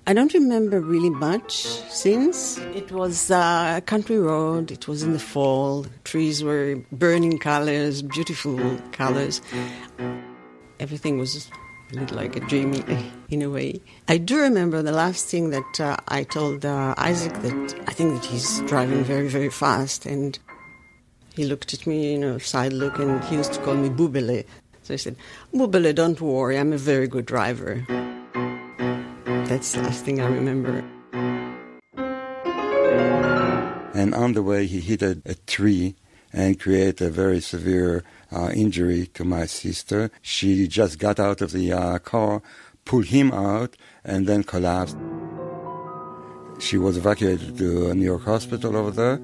I don't remember really much since. It was a country road, it was in the fall, trees were burning colors, beautiful colors. Everything was a little like a dream in a way. I do remember the last thing that I told Isaac, that I think that he's driving very, very fast, and he looked at me, side look, and he used to call me Boubele. So I said, Boubele, don't worry, I'm a very good driver. That's the last thing I remember. And on the way, he hit a tree and created a very severe injury to my sister. She just got out of the car, pulled him out, and then collapsed. She was evacuated to a New York hospital over there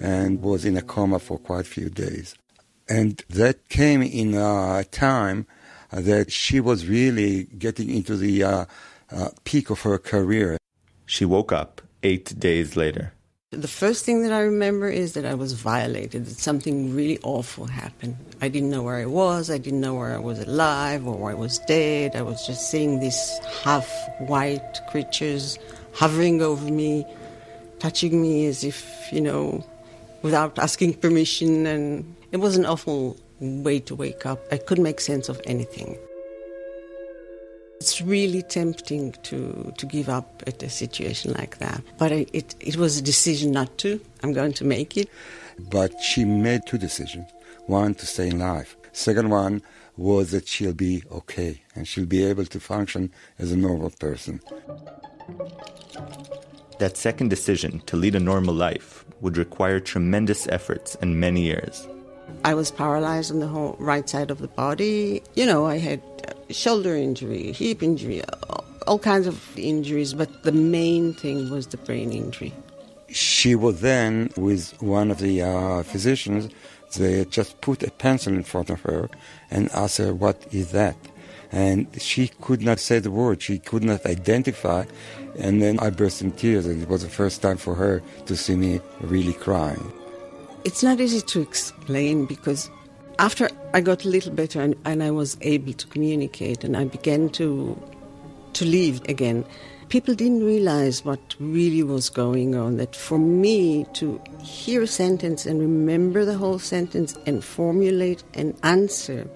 and was in a coma for quite a few days. And that came in a time that she was really getting into the peak of her career. She woke up 8 days later. The first thing that I remember is that I was violated, that something really awful happened. I didn't know where I was. I didn't know where I was alive or where I was dead. I was just seeing these half-white creatures hovering over me, touching me as if, without asking permission. And it was an awful way to wake up. I couldn't make sense of anything. It's really tempting to give up at a situation like that. But it was a decision not to. I'm going to make it. But she made two decisions. One, to stay in life. Second one was that she'll be okay and she'll be able to function as a normal person. That second decision, to lead a normal life, would require tremendous efforts and many years. I was paralyzed on the whole right side of the body. I had shoulder injury, hip injury, all kinds of injuries, but the main thing was the brain injury. She was then with one of the physicians. They just put a pencil in front of her and asked her, "What is that?" And she could not say the word. She could not identify. And then I burst in tears, and it was the first time for her to see me really crying. It's not easy to explain, because after I got a little better and I was able to communicate and I began to live again, people didn't realize what really was going on. That for me to hear a sentence and remember the whole sentence and formulate an answer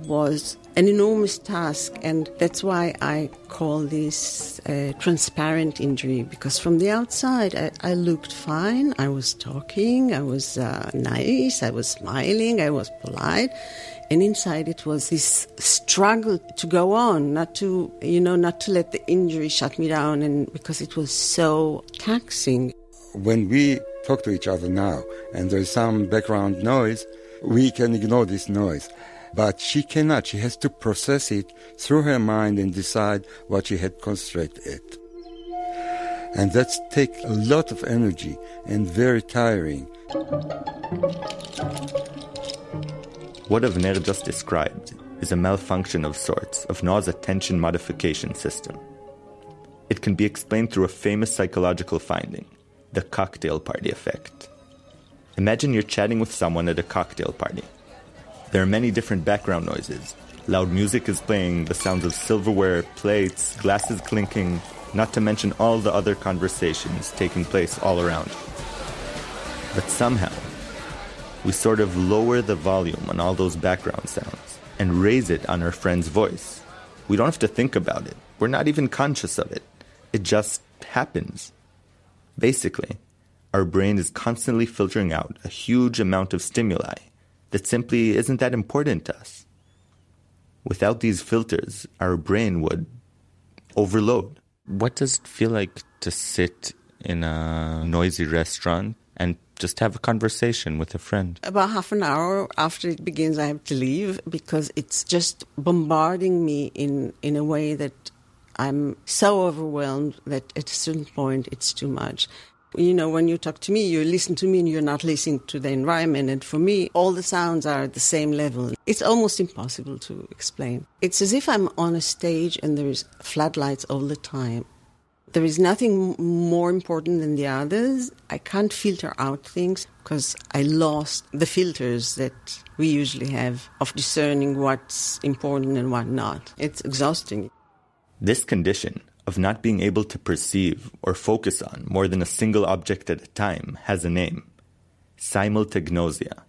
was an enormous task, and that's why I call this a transparent injury, because from the outside I looked fine, I was talking, I was nice, I was smiling, I was polite, and inside it was this struggle to go on, not to let the injury shut me down, and because it was so taxing. When we talk to each other now and there's some background noise, we can ignore this noise. But she cannot. She has to process it through her mind and decide what she had constructed. And that takes a lot of energy and very tiring. What Avner just described is a malfunction of sorts of Noah's attention modification system. It can be explained through a famous psychological finding, the cocktail party effect. Imagine you're chatting with someone at a cocktail party. There are many different background noises. Loud music is playing, the sounds of silverware, plates, glasses clinking, not to mention all the other conversations taking place all around. But somehow, we sort of lower the volume on all those background sounds and raise it on our friend's voice. We don't have to think about it. We're not even conscious of it. It just happens. Basically, our brain is constantly filtering out a huge amount of stimuli that simply isn't that important to us. Without these filters, our brain would overload. What does it feel like to sit in a noisy restaurant and just have a conversation with a friend? About half an hour after it begins, I have to leave, because it's just bombarding me in a way that I'm so overwhelmed that at a certain point it's too much. When you talk to me, you listen to me and you're not listening to the environment. And for me, all the sounds are at the same level. It's almost impossible to explain. It's as if I'm on a stage and there's floodlights all the time. There is nothing more important than the others. I can't filter out things because I lost the filters that we usually have of discerning what's important and what not. It's exhausting. This condition of not being able to perceive or focus on more than a single object at a time has a name: simultagnosia.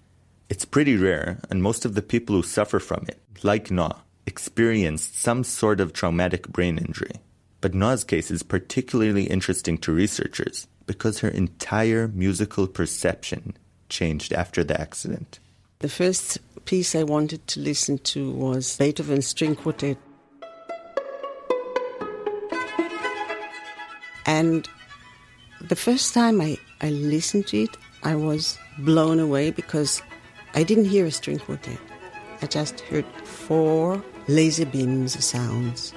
It's pretty rare, and most of the people who suffer from it, like Noah, experienced some sort of traumatic brain injury. But Noah's case is particularly interesting to researchers because her entire musical perception changed after the accident. The first piece I wanted to listen to was Beethoven's String Quartet. And the first time I listened to it, I was blown away because I didn't hear a string quartet. I just heard 4 laser beams of sounds.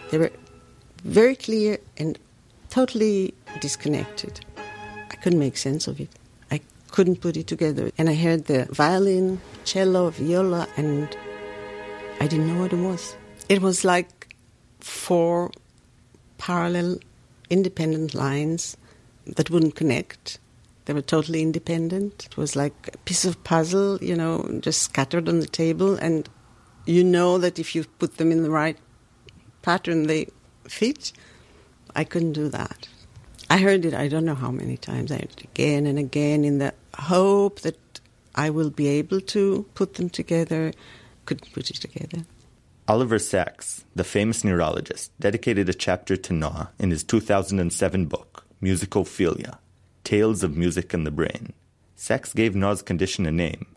They were very clear and totally disconnected. I couldn't make sense of it. I couldn't put it together. And I heard the violin, cello, viola, and I didn't know what it was. It was like 4 parallel, independent lines that wouldn't connect. They were totally independent. It was like a piece of puzzle, just scattered on the table. And you know that if you put them in the right pattern, they fit. I couldn't do that. I heard it, I don't know how many times. I heard it again and again in the hope that I will be able to put them together. Couldn't put it together. Oliver Sacks, the famous neurologist, dedicated a chapter to Noah in his 2007 book, Musicophilia, Tales of Music and the Brain. Sacks gave Noah's condition a name: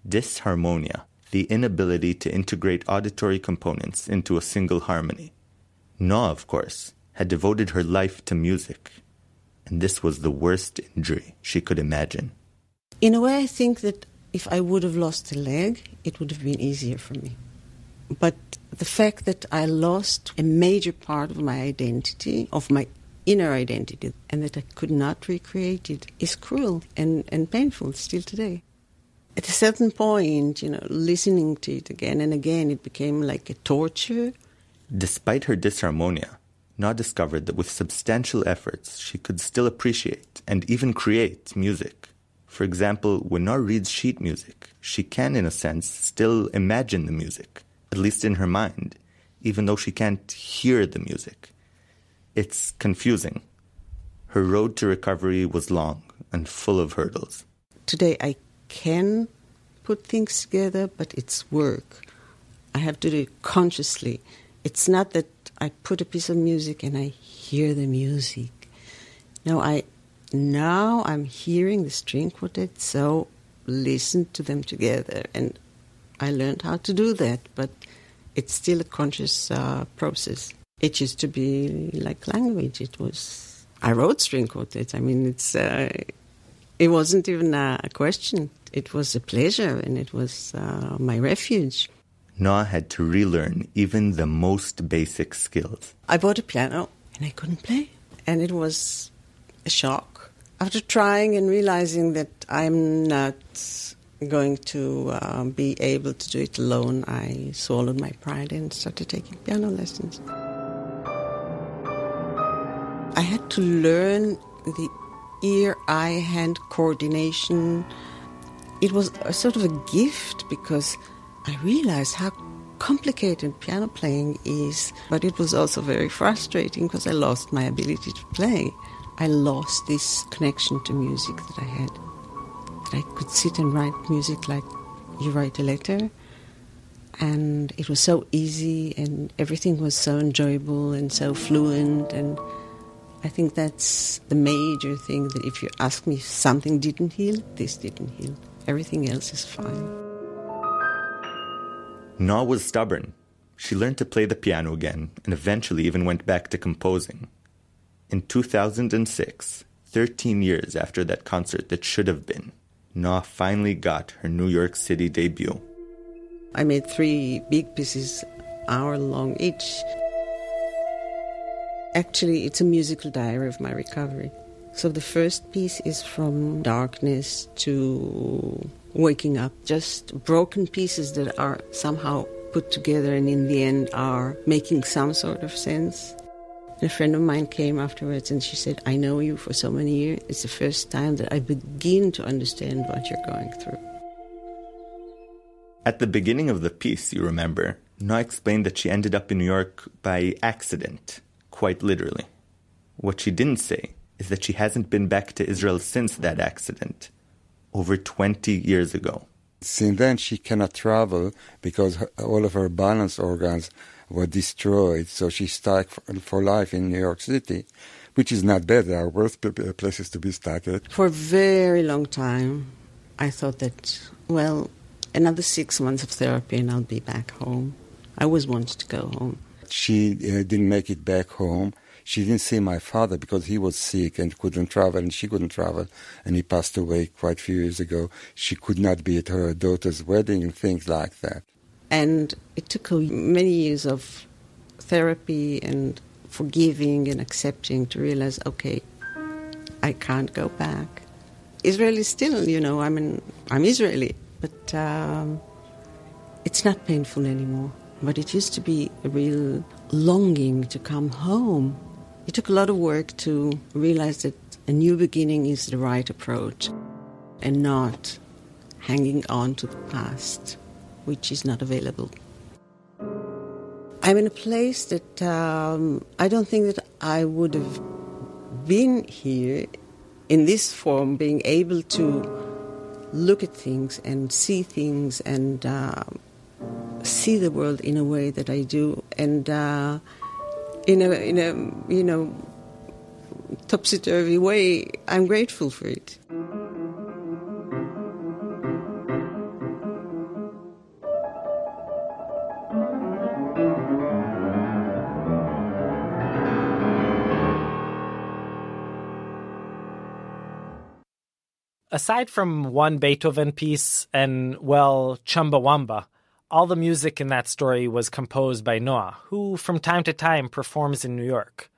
dysharmonia, the inability to integrate auditory components into a single harmony. Noah, of course, had devoted her life to music, and this was the worst injury she could imagine. In a way, I think that if I would have lost a leg, it would have been easier for me. But the fact that I lost a major part of my identity, of my inner identity, and that I could not recreate it is cruel and painful still today. At a certain point, listening to it again and again, it became like a torture. Despite her dysharmonia, Noah discovered that with substantial efforts, she could still appreciate and even create music. For example, when Noah reads sheet music, she can, in a sense, still imagine the music, at least in her mind, even though she can't hear the music. It's confusing. Her road to recovery was long and full of hurdles. Today I can put things together, but it's work. I have to do it consciously. It's not that I put a piece of music and I hear the music. No, now I'm hearing the string quartet, so listen to them together. And I learned how to do that, but it's still a conscious process. It used to be like language. I wrote string quartets. I mean, it wasn't even a question. It was a pleasure, and it was my refuge. Noah had to relearn even the most basic skills. I bought a piano, and I couldn't play. And it was a shock. After trying and realizing that I'm not going to be able to do it alone, I swallowed my pride and started taking piano lessons. I had to learn the ear-eye-hand coordination. It was a sort of a gift because I realized how complicated piano playing is, but it was also very frustrating because I lost my ability to play. I lost this connection to music that I had. That I could sit and write music like you write a letter, and it was so easy and everything was so enjoyable and so fluent, and I think that's the major thing, that if you ask me if something didn't heal, this didn't heal. Everything else is fine. Noah was stubborn. She learned to play the piano again and eventually even went back to composing. In 2006, 13 years after that concert that should have been, Noah finally got her New York City debut. I made 3 big pieces, hour long each. Actually, it's a musical diary of my recovery. So the first piece is from darkness to waking up, just broken pieces that are somehow put together and in the end are making some sort of sense. A friend of mine came afterwards and she said, I know you for so many years. It's the first time that I begin to understand what you're going through. At the beginning of the piece, you remember, Noa explained that she ended up in New York by accident, quite literally. What she didn't say is that she hasn't been back to Israel since that accident, over 20 years ago. Since then, she cannot travel because all of her balance organs were destroyed, so she's stuck for life in New York City, which is not bad. There are worse places to be stuck at. For a very long time, I thought that, well, another 6 months of therapy and I'll be back home. I always wanted to go home. She didn't make it back home. She didn't see my father because he was sick and couldn't travel, and she couldn't travel, and he passed away quite a few years ago. She could not be at her daughter's wedding and things like that. And it took many years of therapy and forgiving and accepting to realize, okay, I can't go back. Israel is still, I'm Israeli, but it's not painful anymore. But it used to be a real longing to come home. It took a lot of work to realize that a new beginning is the right approach and not hanging on to the past, which is not available. I'm in a place that I don't think that I would have been here in this form, being able to look at things and see things and see the world in a way that I do, and in a topsy-turvy way. I'm grateful for it. Aside from one Beethoven piece and, well, Chumbawamba, all the music in that story was composed by Noa, who from time to time performs in New York.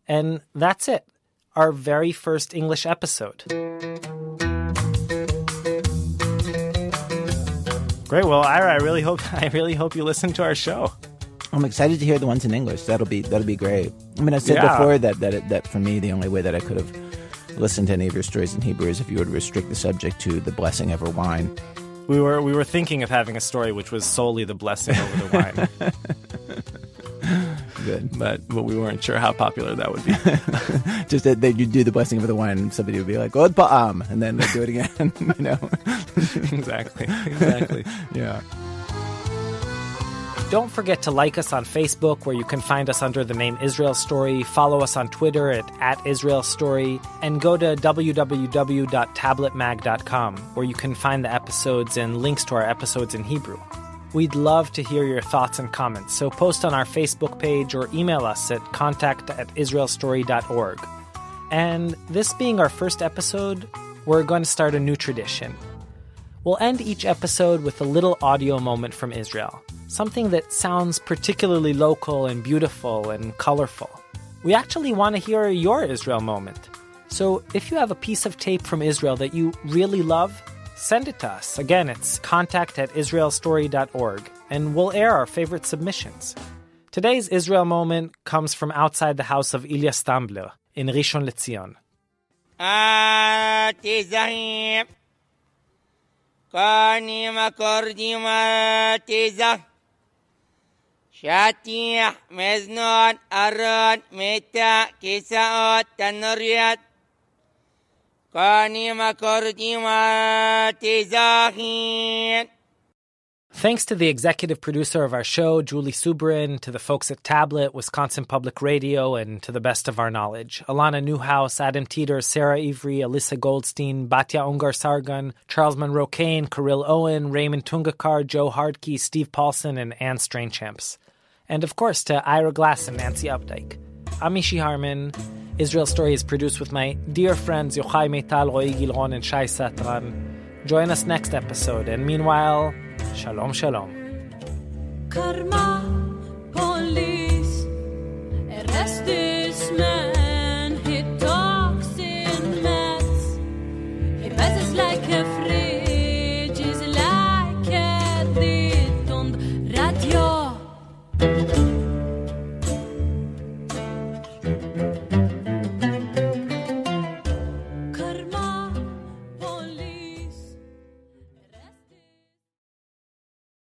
And that's it, our very first English episode. Great, well, Ira, I really hope you listen to our show. I'm excited to hear the ones in English. That'll be great. I mean, I said before that for me the only way that I could have listened to any of your stories in Hebrew is if you would restrict the subject to the blessing over wine. We were thinking of having a story which was solely the blessing over the wine. Good. But we weren't sure how popular that would be. Just that you'd do the blessing over the wine and somebody would be like, God Pa'am, and then they'd do it again, Exactly. Yeah. Don't forget to like us on Facebook, where you can find us under the name Israel Story, follow us on Twitter at Israel Story, and go to www.tabletmag.com, where you can find the episodes and links to our episodes in Hebrew. We'd love to hear your thoughts and comments, so post on our Facebook page or email us at contact@israelstory.org. And this being our first episode, we're going to start a new tradition. We'll end each episode with a little audio moment from Israel, something that sounds particularly local and beautiful and colorful. We actually want to hear your Israel moment. So if you have a piece of tape from Israel that you really love, send it to us. Again, it's contact@israelstory.org, and we'll air our favorite submissions. Today's Israel moment comes from outside the house of Ilya Stambler in Rishon LeZion. Karnima kordima tiza Shatiah meznot arad meta kisaot tanuriat Karnima kordima tizahin. Thanks to the executive producer of our show, Julie Subrin, to the folks at Tablet, Wisconsin Public Radio, and to the best of our knowledge, Alana Newhouse, Adam Teeter, Sarah Avery, Alyssa Goldstein, Batya Ungar Sargon, Charles Monroe Kane, Kirill Owen, Raymond Tungakar, Joe Hardkey, Steve Paulson, and Anne Strainchamps. And of course to Ira Glass and Nancy Updike. I'm Mishi Harman. Israel Story is produced with my dear friends Yochai Meital, Roy Gilron, and Shai Satran. Join us next episode, and meanwhile, Shalom, shalom. Karma, Poli.